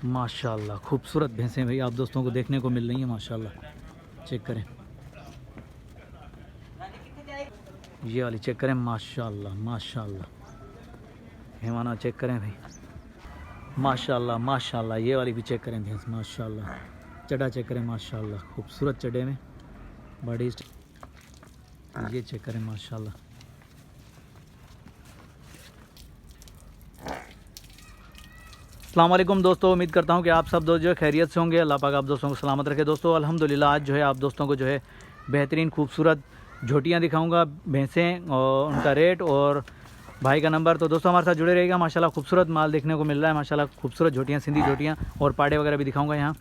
माशाल्लाह खूबसूरत भैंसें भाई आप दोस्तों को देखने को मिल रही हैं माशाल्लाह। चेक करें ये वाली, चेक करें माशाल्लाह माशाल्लाह। हेमाना चेक करें भाई माशाल्लाह माशाल्लाह। ये वाली भी चेक करें भैंस माशाल्लाह। चढ़ा चेक करें माशाल्लाह, खूबसूरत चढ़े में बड़ी। ये चेक करें माशाल्लाह। अस्सलाम वालेकुम दोस्तों, उम्मीद करता हूँ कि आप सब दोस्त जो है खैरियत से होंगे। अल्लाह पाक आप दोस्तों को सलामत रखे। दोस्तों अल्हम्दुलिल्लाह आज जो है आप दोस्तों को जो है बेहतरीन खूबसूरत झोटियाँ दिखाऊंगा, भैंसें और उनका रेट और भाई का नंबर। तो दोस्तों हमारे साथ जुड़े रहेगा। माशाल्लाह खूबसूरत माल देखने को मिल रहा है माशाल्लाह, खूबसूरत झोटियाँ, सिंधी झोटियाँ और पाड़े वगैरह भी दिखाऊंगा यहाँ।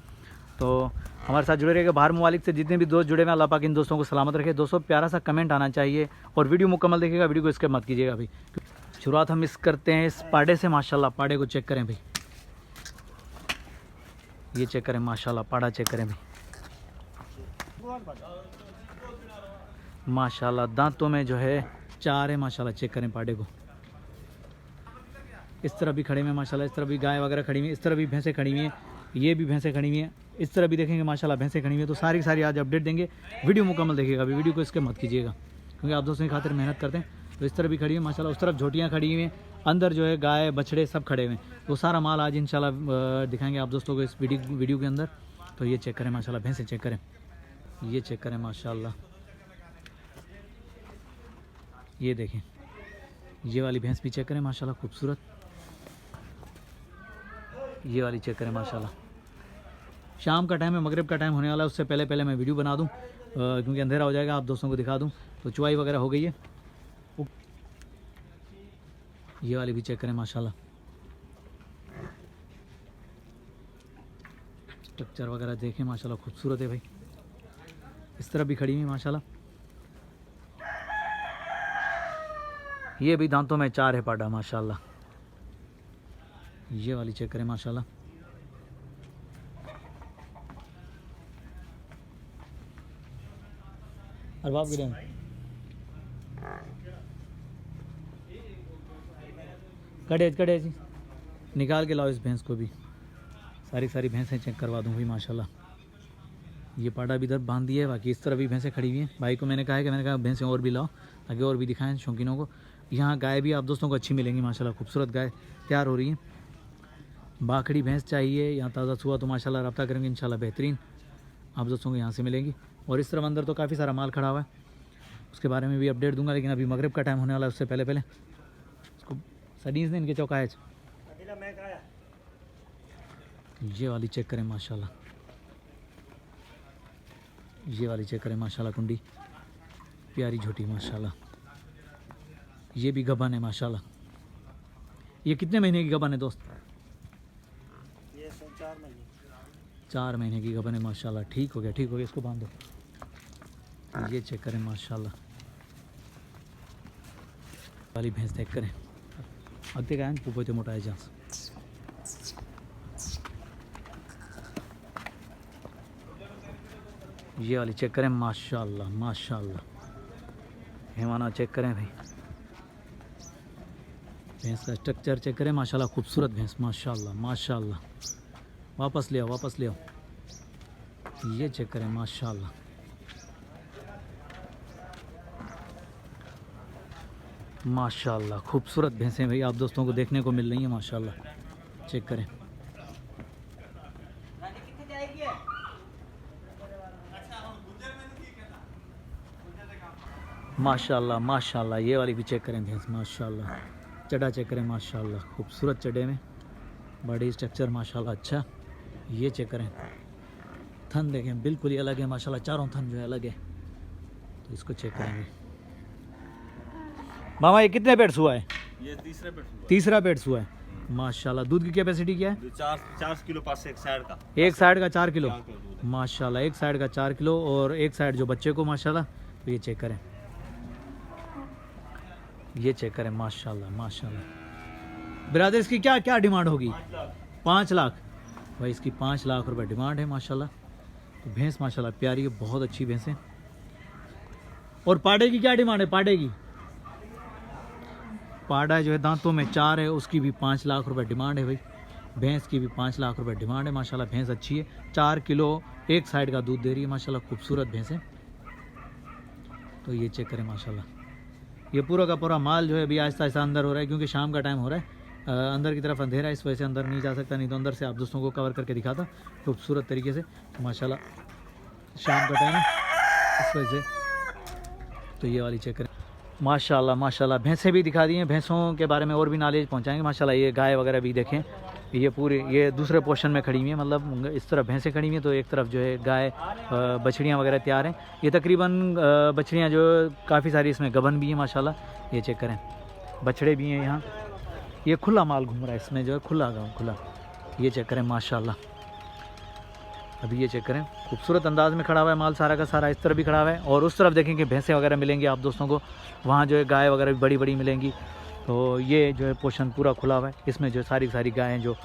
तो हमारे साथ जुड़े रहेगा। बाहर ममालिक से जितने भी दोस्त जुड़े हुए हैं, अल्लाह पाक इन दोस्तों को सलामत रखे। दोस्तों प्यारा सा कमेंट आना चाहिए और वीडियो मुकम्मल देखिएगा, वीडियो को स्किप मत कीजिएगा भाई। शुरुआत हम इस करते हैं इस पाड़े से माशाल्लाह। पाड़े को चेक करें भाई, ये चेक करें माशाल्लाह। पाड़ा चेक करें भाई माशाल्लाह। दांतों में जो है चार है माशाल्लाह। चेक करें पाड़े को। इस तरह भी खड़े हुए माशाल्लाह, इस तरह भी गाय वगैरह खड़ी हुई है, इस तरह भी भैंसें खड़ी हुई हैं, ये भी भैंसें खड़ी हुई हैं, इस तरह भी देखेंगे माशाल्लाह भैंसें खड़ी हुई हैं। तो सारी सारी आज अपडेट देंगे, वीडियो मुकम्मल देखिएगा अभी, वीडियो को इसके मत कीजिएगा क्योंकि आप दोस्तों की खातिर मेहनत करते हैं। तो इस तरह भी खड़ी है माशाल्लाह, उस तरफ झोटियाँ खड़ी हुई हैं, अंदर जो है गाय बछड़े सब खड़े हुए हैं। वो सारा माल आज इंशाल्लाह दिखाएंगे आप दोस्तों को इस वीडियो के अंदर। तो ये चेक करें माशाल्लाह, भैंसें चेक करें, ये चेक करें माशाल्लाह। ये देखें, ये वाली भैंस भी चेक करें माशाल्लाह, खूबसूरत। ये वाली चेक करें माशाल्लाह। शाम का टाइम है, मगरिब का टाइम होने वाला है, उससे पहले पहले मैं वीडियो बना दूं क्योंकि अंधेरा हो जाएगा, आप दोस्तों को दिखा दूं। तो चुवाई वगैरह हो गई है। ये वाली भी चेक करें माशाल्लाह, स्ट्रक्चर वगैरह देखें माशाल्लाह, खूबसूरत है भाई। इस तरह भी खड़ी हुई माशाल्लाह। ये भी दांतों में चार है पाड़ा माशाल्लाह। ये वाली चेक करें माशाल्लाह। अरबाब गिरे कड़े जी निकाल के लाओ इस भैंस को भी। सारी सारी भैंसें चेक करवा दूँ भाई माशाल्लाह। ये पाड़ा भी इधर बांध दिया है, बाकी इस तरह भी भैंसें खड़ी हुई हैं। भाई को मैंने कहा भैंसें और भी लाओ ताकि और भी दिखाएं शौकीनों को। यहाँ गाय भी आप दोस्तों को अच्छी मिलेंगी माशाल्लाह, खूबसूरत गाय तैयार हो रही है। बाखड़ी भैंस चाहिए यहाँ ताज़ा सुबह तो माशाल्लाह रब्ता करेंगे इंशाल्लाह, बेहतरीन आप दोस्तों को यहाँ से मिलेंगी। और इस तरफ अंदर तो काफ़ी सारा माल खड़ा हुआ है, उसके बारे में भी अपडेट दूंगा। लेकिन अभी मगरिब का टाइम होने वाला है, उससे पहले पहले उसको सडीज ने इनके चौकाए। ये वाली चेक करें माशाल्लाह, ये वाली चेक करें माशाल्लाह। कुंडी प्यारी झोटी माशाल्लाह। ये भी गबन है माशाल्लाह। ये कितने महीने की गबन है दोस्त? ये 4 महीने। 4 महीने की गबन है माशाल्लाह। ठीक हो गया, ठीक हो गया, इसको बांध दो। ये चेक करें माशाल्लाह, वाली भैंस चेक करें। अगते का ऊपर तो मोटा है जहाँ। ये वाली चेक करें माशाल्लाह माशाल्लाह। हेमाना चेक करें भाई, भैंस का स्ट्रक्चर चेक करें माशाल्लाह, खूबसूरत भैंस माशाल्लाह माशाल्लाह। वापस ले आओ, वापस ले आओ। ये चेक करें माशाल्लाह, माशाल्लाह खूबसूरत भैंसें भाई आप दोस्तों को देखने को मिल रही हैं माशाल्लाह। चेक करें माशाल्लाह माशाल्लाह। ये वाली भी चेक करें भैंस माशाल्लाह। चढ़ा चेक करें माशाल्लाह, खूबसूरत चढ़े में बॉडी स्ट्रक्चर माशाल्लाह अच्छा। ये चेक करें, थन देखें बिल्कुल ही अलग है माशाल्लाह, चारों थन जो है अलग है। तो इसको चेक करेंगे। मामा ये कितने पेट्स हुआ है? ये तीसरा पेट्स हुआ है माशाल्लाह। दूध की कैपेसिटी क्या है? 4 किलो पास एक साइड का। एक साइड का 4 किलो माशाल्लाह, एक साइड का 4 किलो और एक साइड जो बच्चे को माशाल्लाह। तो ये चेक करें, ये चेक करें माशाल्लाह माशाल्लाह। ब्रदर इसकी क्या क्या डिमांड होगी? 5 लाख भाई, इसकी 5 लाख रुपए डिमांड है माशाल्लाह। तो भैंस माशाल्लाह प्यारी है, बहुत अच्छी भैंस है। और पाड़े की क्या डिमांड है? पाड़े की पाड़ा जो है दांतों में 4 है, उसकी भी 5 लाख रुपए डिमांड है भाई। भैंस की भी 5 लाख रुपए डिमांड है माशाल्लाह। भैंस अच्छी है, 4 किलो एक साइड का दूध दे रही है माशाल्लाह, खूबसूरत भैंस है। तो ये चेक करें माशाल्लाह। ये पूरा का पूरा माल जो है अभी आहिस्ता आहिस्ता अंदर हो रहा है, क्योंकि शाम का टाइम हो रहा है, अंदर की तरफ अंधेरा है, इस वजह से अंदर नहीं जा सकता, नहीं तो अंदर से आप दोस्तों को कवर करके दिखाता खूबसूरत तरीके से। तो माशाल्लाह शाम का टाइम है इस वजह से। तो ये वाली चेक करें माशाल्लाह। माशाल्लाह भैंसें भी दिखा दी हैं, भैंसों के बारे में और भी नॉलेज पहुंचाएंगे माशाल्लाह। ये गाय वगैरह भी देखें, ये पूरी ये दूसरे पोर्शन में खड़ी हुई है, मतलब इस तरफ भैंसें खड़ी हुई हैं, तो एक तरफ जो है गाय बछड़ियाँ वगैरह तैयार हैं। ये तकरीबन बछड़ियाँ जो काफ़ी सारी इसमें गबन भी हैं माशाल्लाह। ये चेक करें, बछड़े भी हैं यहाँ। ये खुला माल घूम रहा है इसमें जो है, खुला। ये चेक करें माशाल्लाह। अभी ये चेक करें, खूबसूरत अंदाज में खड़ा हुआ है माल सारा का सारा। इस तरफ भी खड़ा हुआ है, और उस तरफ देखें कि भैंसें वगैरह मिलेंगी आप दोस्तों को, वहाँ जो है गाय वगैरह भी बड़ी बड़ी मिलेंगी। तो ये जो है पोर्शन पूरा खुला हुआ है, इसमें जो सारी गायें जो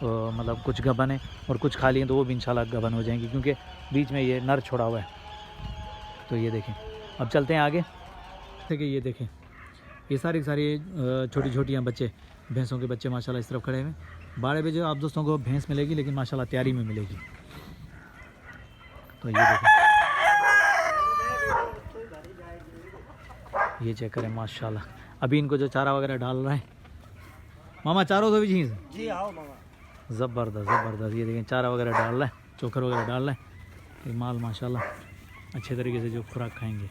मतलब कुछ गबन है और कुछ खाली हैं, तो वो भी इंशाल्लाह गबन हो जाएंगी, क्योंकि बीच में ये नर छोड़ा हुआ है। तो ये देखें, अब चलते हैं आगे। देखिए ये देखें, ये सारी छोटी छोटियाँ बच्चे, भैंसों के बच्चे माशाल्लाह इस तरफ खड़े हुए हैं। बाड़े पे जो आप दोस्तों को भैंस मिलेगी, लेकिन माशाल्लाह तैयारी में मिलेगी। तो ये देखें, ये चेक करें माशाल्लाह। अभी इनको जो चारा वगैरह डाल रहा है मामा, चारों तो भी चीज़ जी आओ मामा। ज़बरदस्त। ये देखें चारा वगैरह डाल रहा है, चोकर वगैरह डाल रहा है। ये माल माशाल्लाह अच्छे तरीके से जो खुराक खाएंगे।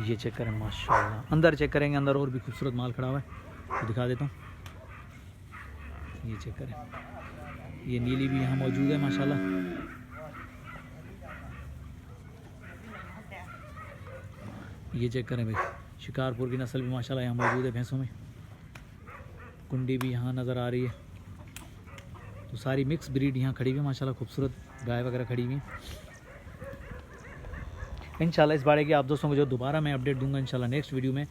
ये चेक करें माशाल्लाह। अंदर चेक करेंगे, अंदर और भी खूबसूरत माल खड़ा हुआ है, तो दिखा देता हूँ। ये चेक करें, ये नीली भी यहाँ मौजूद है माशाल्लाह। ये चेक करें भाई, शिकारपुर की नस्ल भी माशाल्लाह यहाँ मौजूद है भैंसों में। कुंडी भी यहाँ नज़र आ रही है। तो सारी मिक्स ब्रीड यहाँ खड़ी हुई है माशाल्लाह, खूबसूरत गाय वगैरह खड़ी हुई हैं। इंशाल्लाह इस बारे की आप दोस्तों को जो दोबारा मैं अपडेट दूंगा इंशाल्लाह नेक्स्ट वीडियो में,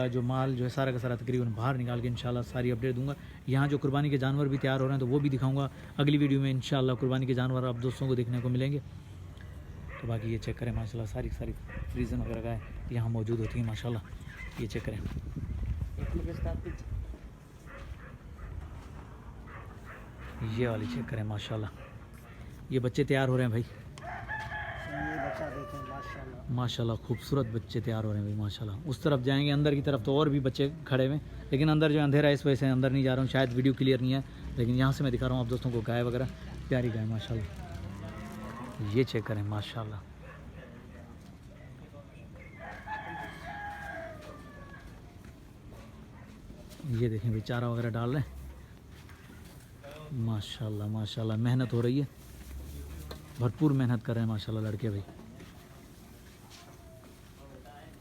जो माल जो है सारा का सारा तकरीबन बाहर निकाल के इंशाल्लाह सारी अपडेट दूंगा। यहाँ जो कुर्बानी के जानवर भी तैयार हो रहे हैं, तो वो भी दिखाऊंगा अगली वीडियो में इंशाल्लाह। कुर्बानी के जानवर आप दोस्तों को देखने को मिलेंगे। तो बाकी ये चेक करें माशाल्लाह, सारी रीज़न वगैरह गाय यहाँ मौजूद होती है माशाल्लाह। ये चेक करें, ये वाली चेक करें माशाल्लाह। ये बच्चे तैयार हो रहे हैं भाई, ये बच्चा देखें माशाल्लाह खूबसूरत बच्चे तैयार हो रहे हैं भाई माशाल्लाह। उस तरफ जाएंगे अंदर की तरफ, तो और भी बच्चे खड़े हुए हैं, लेकिन अंदर जो अंधेरा है इस वजह से अंदर नहीं जा रहा हूँ, शायद वीडियो क्लियर नहीं है, लेकिन यहाँ से मैं दिखा रहा हूँ आप दोस्तों को गाय वगैरह, प्यारी गाय माशाल्लाह। ये चेक करें माशाल्लाह। ये देखें भाई, चारा वगैरह डाल रहे हैं माशाल्लाह। माशाल्लाह मेहनत हो रही है, भरपूर मेहनत कर रहे हैं माशाल्लाह लड़के भाई।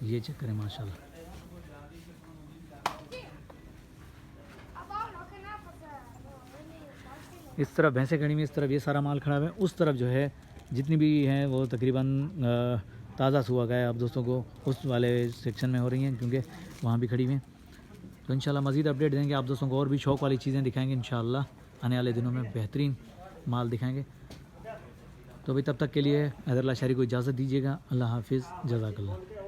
ये चेक करें माशाल्लाह। इस तरफ भैंसें खड़ी हुई, इस तरफ ये सारा माल खड़ा हुआ है। उस तरफ जो है जितनी भी हैं वो तकरीबन ताज़ा सुआ गया आप दोस्तों को उस वाले सेक्शन में हो रही हैं, क्योंकि वहाँ भी खड़ी हुई हैं। तो इंशाल्लाह मज़ीद अपडेट देंगे आप दोस्तों को, और भी शौक़ वाली चीज़ें दिखाएंगे इंशाल्लाह। आने वाले दिनों में बेहतरीन माल दिखाएंगे। तो अभी तब तक के लिए हैदरल्लाह शारी को इजाज़त दीजिएगा। अल्लाह हाफिज़, जज़ाकल्लाह।